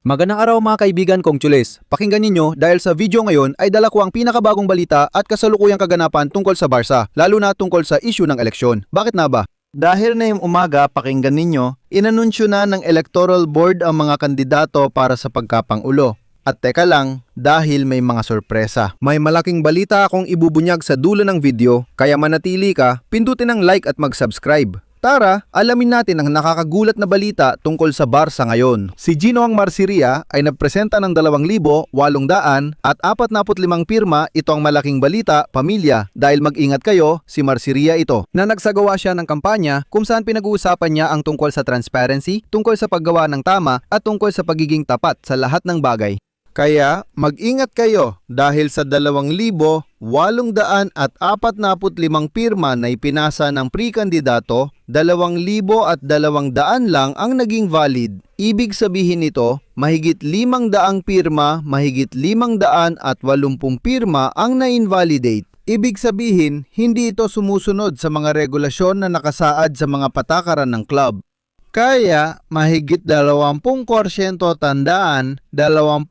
Magandang araw mga kaibigan kong Chulis. Pakinggan ninyo dahil sa video ngayon ay dala ko ang pinakabagong balita at kasalukuyang kaganapan tungkol sa Barca, lalo na tungkol sa issue ng eleksyon. Bakit na ba? Dahil na yung umaga, pakinggan ninyo, inanunsyo na ng Electoral Board ang mga kandidato para sa pagkapangulo. At teka lang, dahil may mga sorpresa. May malaking balita akong ibubunyag sa dulo ng video, kaya manatili ka, pindutin ang like at mag-subscribe. Tara, alamin natin ang nakakagulat na balita tungkol sa Barca ngayon. Si Ginoong Marsiria ay nagpresenta ng 2,800 at 45 pirma. Ito ang malaking balita, pamilya, dahil mag-ingat kayo, si Marsiria ito. Na nagsagawa siya ng kampanya kung saan pinag-uusapan niya ang tungkol sa transparency, tungkol sa paggawa ng tama at tungkol sa pagiging tapat sa lahat ng bagay. Kaya mag-ingat kayo dahil sa 2,845 pirma na ipinasa ng pre-kandidato, 2,200 lang ang naging valid. Ibig sabihin nito, mahigit 500 pirma, mahigit 580 pirma ang na-invalidate. Ibig sabihin, hindi ito sumusunod sa mga regulasyon na nakasaad sa mga patakaran ng club. Kaya, mahigit 20% tandaan, 20%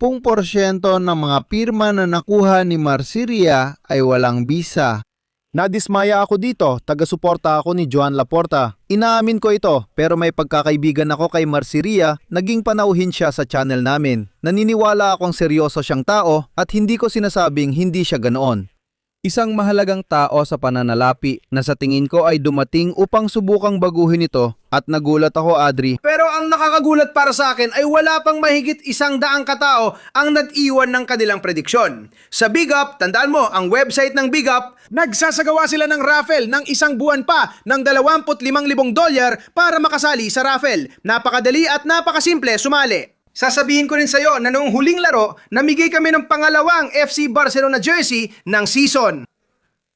ng mga pirma na nakuha ni Marsiria ay walang bisa. Nadismaya ako dito, taga-suporta ako ni Joan Laporta. Inaamin ko ito, pero may pagkakaibigan ako kay Marsiria, naging panauhin siya sa channel namin. Naniniwala akong seryoso siyang tao at hindi ko sinasabing hindi siya ganoon. Isang mahalagang tao sa pananalapi na sa tingin ko ay dumating upang subukang baguhin ito at nagulat ako, Adri. Pero ang nakakagulat para sa akin ay wala pang mahigit 100 katao ang nag-iwan ng kanilang prediksyon. Sa Big Up, tandaan mo, ang website ng Big Up, nagsasagawa sila ng raffle ng isang buwan pa ng $25,000 para makasali sa raffle. Napakadali at napakasimple sumali. Sasabihin ko rin sa iyo na noong huling laro, namigay kami ng pangalawang FC Barcelona jersey ng season.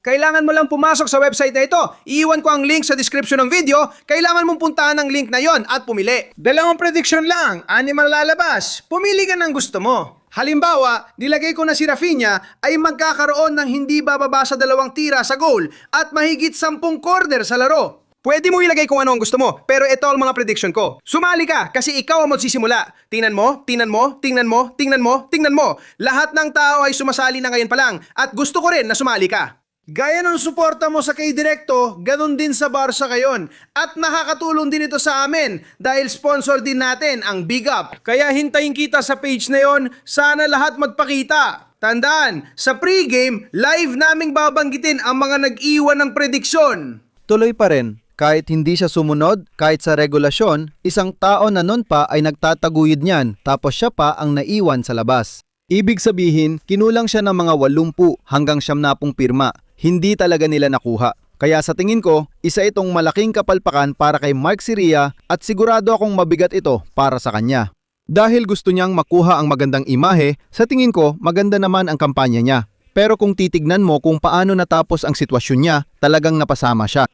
Kailangan mo lang pumasok sa website na ito. Iiwan ko ang link sa description ng video. Kailangan mong puntahan ang link na yon at pumili. 2 prediction lang, 6 malalabas. Pumili ka ng gusto mo. Halimbawa, nilagay ko na si Rafinha ay magkakaroon ng hindi bababa sa 2 tira sa goal at mahigit 10 corner sa laro. Pwede mo ilagay kung ano ang gusto mo, pero ito ang mga prediction ko. Sumali ka kasi ikaw ang magsisimula. Tingnan mo, tingnan mo, tingnan mo, tingnan mo, tingnan mo. Lahat ng tao ay sumasali na ngayon pa lang at gusto ko rin na sumali ka. Gaya ng suporta mo sa kay Direkto, ganun din sa Barca ngayon. At nakakatulong din ito sa amin dahil sponsor din natin ang Big Up. Kaya hintayin kita sa page na yon, sana lahat magpakita. Tandaan, sa pre-game, live naming babanggitin ang mga nag-iwan ng prediksyon. Tuloy pa rin. Kahit hindi siya sumunod, kahit sa regulasyon, isang tao na nun pa ay nagtataguyod niyan tapos siya pa ang naiwan sa labas. Ibig sabihin, kinulang siya ng mga 80 hanggang 70 pirma. Hindi talaga nila nakuha. Kaya sa tingin ko, isa itong malaking kapalpakan para kay Marsiria at sigurado akong mabigat ito para sa kanya. Dahil gusto niyang makuha ang magandang imahe, sa tingin ko maganda naman ang kampanya niya. Pero kung titignan mo kung paano natapos ang sitwasyon niya, talagang napasama siya.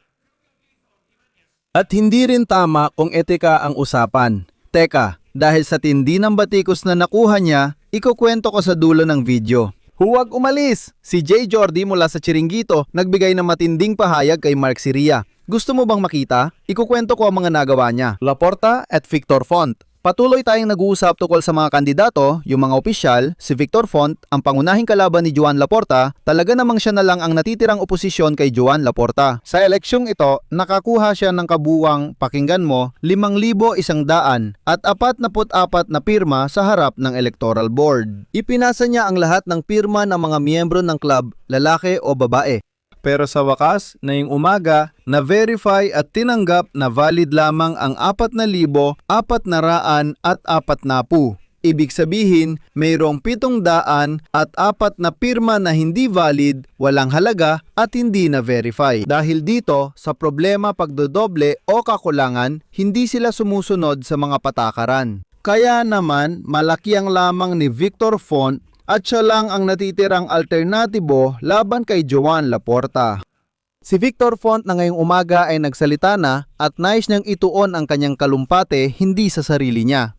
At hindi rin tama kung etika ang usapan. Teka, dahil sa tindi ng batikos na nakuha niya, ikukwento ko sa dulo ng video. Huwag umalis! Si J. Jordi mula sa Chiringuito nagbigay ng matinding pahayag kay Marsiria. Gusto mo bang makita? Ikukwento ko ang mga nagawa niya. Laporta at Victor Font. Patuloy tayong nag-uusap tungkol sa mga kandidato, yung mga opisyal, si Victor Font, ang pangunahing kalaban ni Joan Laporta, talaga namang siya na lang ang natitirang oposisyon kay Joan Laporta. Sa eleksyong ito, nakakuha siya ng kabuwang, pakinggan mo, 5,100 at 44 na pirma sa harap ng Electoral Board. Ipinasa niya ang lahat ng pirma ng mga miyembro ng club, lalaki o babae. Pero sa wakas, na yung umaga, na-verify at tinanggap na valid lamang ang 4,440. Ibig sabihin, mayroong 700 at 4 na pirma na hindi valid, walang halaga at hindi na-verify. Dahil dito, sa problema pagdodoble o kakulangan, hindi sila sumusunod sa mga patakaran. Kaya naman, malaki ang lamang ni Victor Font at siya lang ang natitirang alternatibo laban kay Joan Laporta. Si Victor Font na ngayong umaga ay nagsalita na at nais niyang ituon ang kanyang kalumpate hindi sa sarili niya.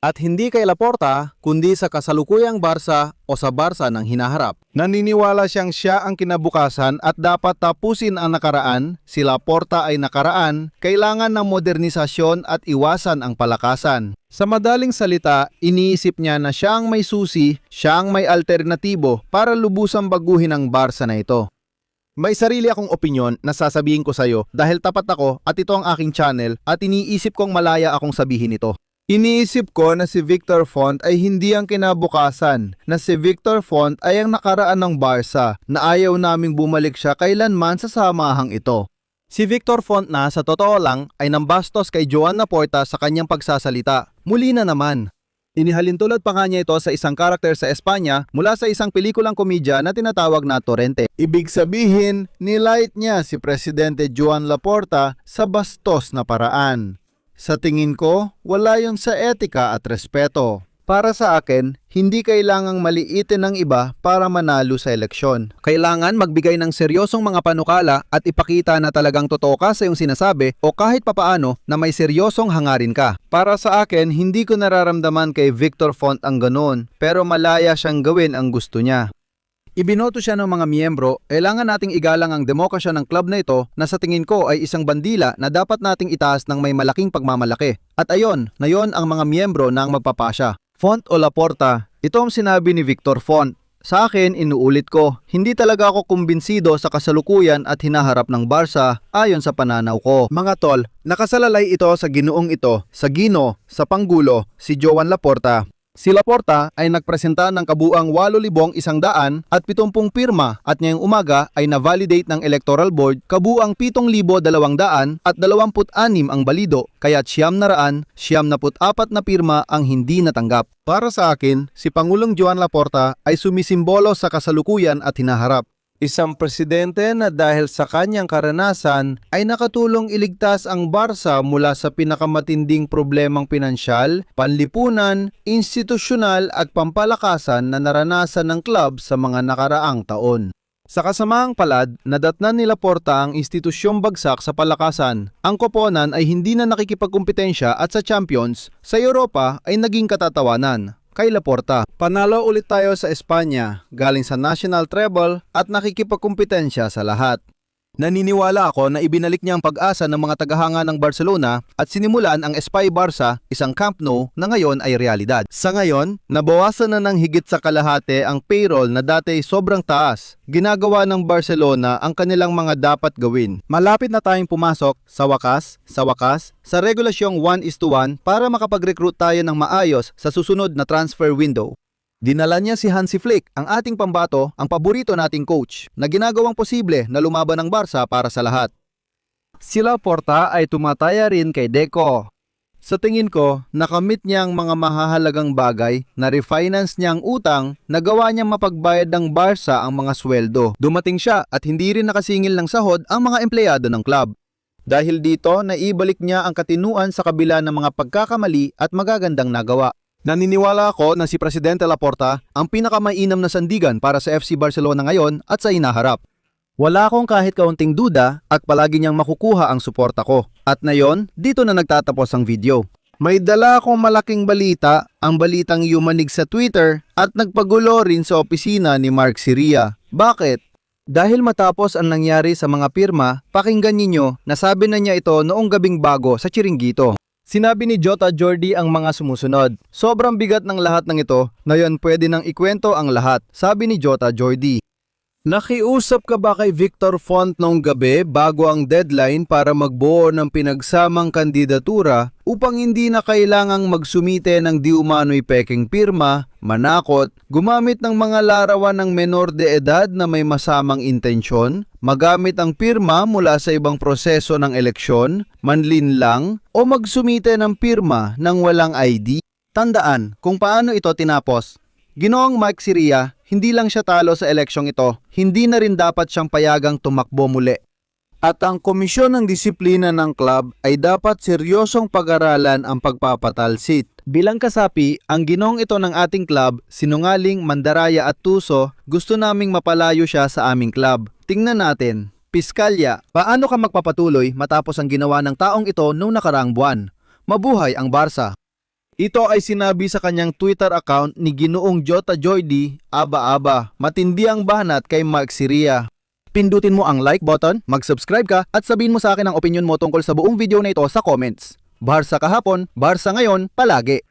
At hindi kay Laporta, kundi sa kasalukuyang Barca o sa Barca ng hinaharap. Naniniwala siya ang kinabukasan at dapat tapusin ang nakaraan, si Laporta ay nakaraan, kailangan ng modernisasyon at iwasan ang palakasan. Sa madaling salita, iniisip niya na siya ang may susi, siya ang may alternatibo para lubusang baguhin ang Barca na ito. May sarili akong opinyon na sasabihin ko sa'yo dahil tapat ako at ito ang aking channel at iniisip kong malaya akong sabihin ito. Iniisip ko na si Victor Font ay hindi ang kinabukasan, na si Victor Font ay ang nakaraan ng Barca na ayaw naming bumalik siya kailanman sa samahang ito. Si Victor Font na sa totoo lang ay nambastos kay Joan Laporta sa kanyang pagsasalita. Muli na naman. Inihalintulad pa nga niya ito sa isang karakter sa Espanya mula sa isang pelikulang komedya na tinatawag na Torrente. Ibig sabihin, nilight niya si Presidente Joan Laporta sa bastos na paraan. Sa tingin ko, wala yon sa etika at respeto. Para sa akin, hindi kailangang maliitin ng iba para manalo sa eleksyon. Kailangan magbigay ng seryosong mga panukala at ipakita na talagang totoo ka sa iyong sinasabi o kahit papaano na may seryosong hangarin ka. Para sa akin, hindi ko nararamdaman kay Victor Font ang ganoon, pero malaya siyang gawin ang gusto niya. Ibinoto siya ng mga miyembro, kailangan nating igalang ang demokrasya ng club na ito na sa tingin ko ay isang bandila na dapat nating itaas ng may malaking pagmamalaki. At ayon, na yon ang mga miyembro na ang magpapasya. Font o Laporta, ito ang sinabi ni Victor Font. Sa akin, inuulit ko, hindi talaga ako kumbinsido sa kasalukuyan at hinaharap ng Barca ayon sa pananaw ko. Mga tol, nakasalalay ito sa ginoong ito, sa Gino, sa Panggulo, si Joan Laporta. Si Laporta ay nagpresenta ng kabuang 8,170 pirma at ngayong umaga ay na-validate ng Electoral Board kabuang 7,226 ang balido, kaya't 774 na pirma ang hindi natanggap. Para sa akin, si Pangulong Joan Laporta ay sumisimbolo sa kasalukuyan at hinaharap. Isang presidente na dahil sa kanyang karanasan ay nakatulong iligtas ang Barca mula sa pinakamatinding problemang pinansyal, panlipunan, institusyonal at pampalakasan na naranasan ng club sa mga nakaraang taon. Sa kasamaang palad, nadatnan ni Laporta ang institusyong bagsak sa palakasan. Ang koponan ay hindi na nakikipagkumpetensya at sa Champions, sa Europa ay naging katatawanan. Kay Laporta, panalo ulit tayo sa Espanya, galing sa national treble at nakikipagkumpetensya sa lahat. Naniniwala ako na ibinalik niya ang pag-asa ng mga tagahanga ng Barcelona at sinimulan ang Espai Barca, isang Camp Nou na ngayon ay realidad. Sa ngayon, nabawasan na ng higit sa kalahati ang payroll na dati sobrang taas. Ginagawa ng Barcelona ang kanilang mga dapat gawin. Malapit na tayong pumasok sa wakas, sa regulasyong 1:1 para makapag-recruit tayo ng maayos sa susunod na transfer window. Dinala niya si Hansi Flick, ang ating pambato, ang paborito nating coach, na ginagawang posible na lumaban ng Barca para sa lahat. Si Laporta ay tumataya rin kay Deco. Sa tingin ko, nakamit niya ang mga mahahalagang bagay, na refinance niya ang utang, nagawa niyang mapagbayad ng Barca ang mga sweldo. Dumating siya at hindi rin nakasingil ng sahod ang mga empleyado ng club. Dahil dito, naibalik niya ang katinuan sa kabila ng mga pagkakamali at magagandang nagawa. Naniniwala ako na si Presidente Laporta ang pinakamainam na sandigan para sa FC Barcelona ngayon at sa hinaharap. Wala akong kahit kaunting duda at palagi niyang makukuha ang suporta ko. At ngayon, dito na nagtatapos ang video. May dala akong malaking balita, ang balitang yumanig sa Twitter at nagpagulo rin sa opisina ni Mark Siria. Bakit? Dahil matapos ang nangyari sa mga pirma, pakinggan ninyo na sabi na niya ito noong gabing bago sa Chiringuito. Sinabi ni Jota Jordi ang mga sumusunod. Sobrang bigat ng lahat ng ito, ngayon pwede nang ikwento ang lahat, sabi ni Jota Jordi. Nakiusap ka ba kay Victor Font noong gabi bago ang deadline para magbuo ng pinagsamang kandidatura upang hindi na kailangang magsumite ng di umano'y peking pirma, manakot, gumamit ng mga larawan ng menor de edad na may masamang intensyon, magamit ang pirma mula sa ibang proseso ng eleksyon, manlinlang, o magsumite ng pirma ng walang ID? Tandaan kung paano ito tinapos. Ginoong Mike Siria, hindi lang siya talo sa eleksyong ito, hindi na rin dapat siyang payagang tumakbo muli. At ang komisyon ng disiplina ng club ay dapat seryosong pag-aralan ang pagpapatalsit. Bilang kasapi, ang ginong ito ng ating club, sinungaling, mandaraya at tuso, gusto naming mapalayo siya sa aming club. Tingnan natin. Piskalya, paano ka magpapatuloy matapos ang ginawa ng taong ito noong nakaraang buwan? Mabuhay ang Barca! Ito ay sinabi sa kanyang Twitter account ni Ginoong Jota Joydy, aba-aba, matindi ang banat kay Mark Siria. Pindutin mo ang like button, mag-subscribe ka at sabihin mo sa akin ang opinion mo tungkol sa buong video na ito sa comments. Barca kahapon, Barca ngayon, palagi.